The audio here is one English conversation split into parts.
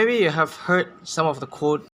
maybe you have heard some of the quote.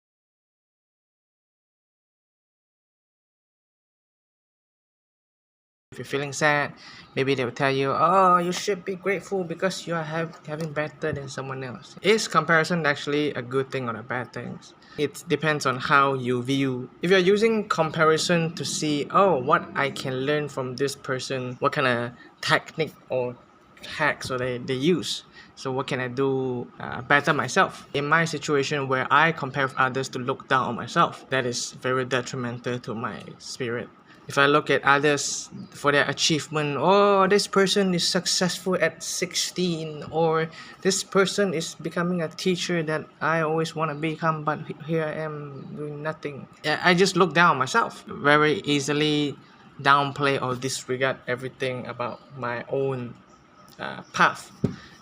If you're feeling sad, maybe they will tell you, oh, you should be grateful because you are having better than someone else. Is comparison actually a good thing or a bad thing? It depends on how you view. If you're using comparison to see, oh, what I can learn from this person, what kind of technique or hacks or they use. So what can I do better myself? In my situation where I compare with others to look down on myself, that is very detrimental to my spirit. If I look at others for their achievement, oh, this person is successful at 16, or this person is becoming a teacher that I always want to become, but here I am doing nothing. I just look down on myself, very easily downplay or disregard everything about my own path.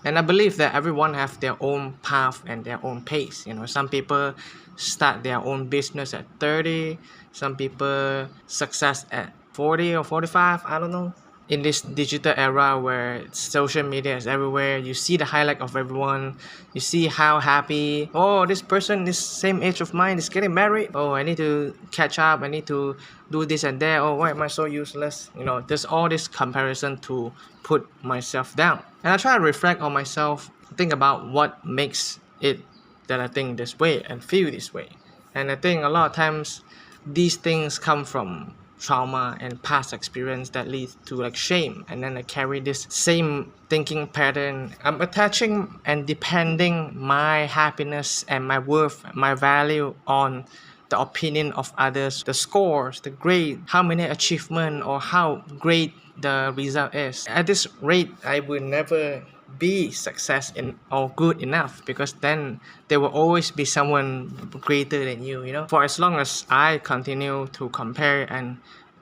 And I believe that everyone have their own path and their own pace. Some people start their own business at 30, some people success at 40 or 45, I don't know. In this digital era where social media is everywhere, you see the highlight of everyone, you see how happy, oh, this person is same age of mine is getting married, oh, I need to catch up, I need to do this and that, oh, why am I so useless? There's all this comparison to put myself down. And I try to reflect on myself, think about what makes it that I think this way and feel this way. And I think a lot of times these things come from trauma and past experience that leads to like shame, and then I carry this same thinking pattern. I'm attaching and depending my happiness and my worth, my value on the opinion of others, the scores, the grade, how many achievement or how great the result is. At this rate, I will never be success in or good enough, because then there will always be someone greater than you. For as long as I continue to compare and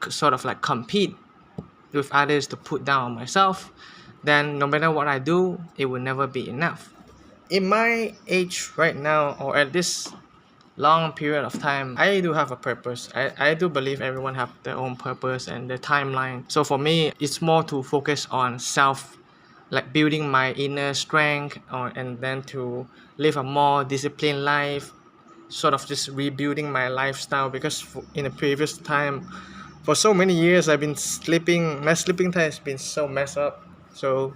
sort of like compete with others to put down myself, then no matter what I do, it will never be enough. In my age right now, or at this long period of time, I do have a purpose. I do believe everyone have their own purpose and their timeline. So for me, it's more to focus on self, like building my inner strength, and then to live a more disciplined life, sort of just rebuilding my lifestyle, because in the previous time, for so many years, I've been sleeping, my sleeping time has been so messed up. So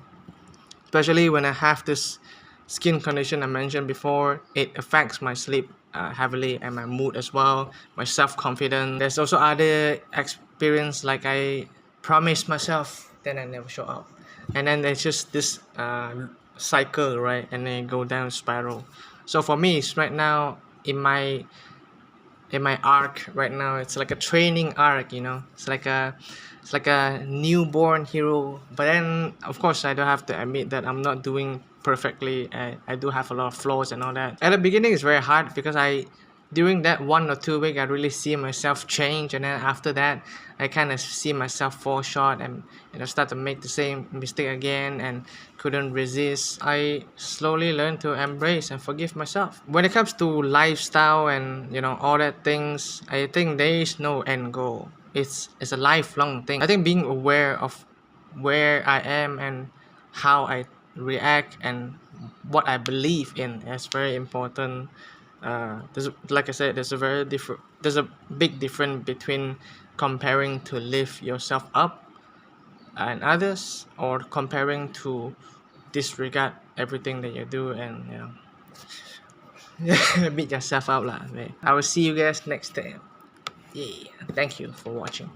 especially when I have this skin condition I mentioned before, it affects my sleep heavily, and my mood as well, my self-confidence. There's also other experience, like I promised myself, then I never show up. And then there's just this cycle, right? And then go down spiral. So for me, it's right now in my arc right now, it's like a training arc. It's like a newborn hero. But then of course I do have to admit that I'm not doing perfectly. I do have a lot of flaws and all that. At the beginning it's very hard, because during that 1 or 2 week I really see myself change, and then after that I kind of see myself fall short, and start to make the same mistake again and couldn't resist. I slowly learned to embrace and forgive myself. When it comes to lifestyle and all that things, I think there is no end goal. It's a lifelong thing. I think being aware of where I am and how I react and what I believe in is very important. Like I said, there's a big difference between comparing to lift yourself up and others, or comparing to disregard everything that you do and beat yourself up lah. I will see you guys next time. Yeah, thank you for watching.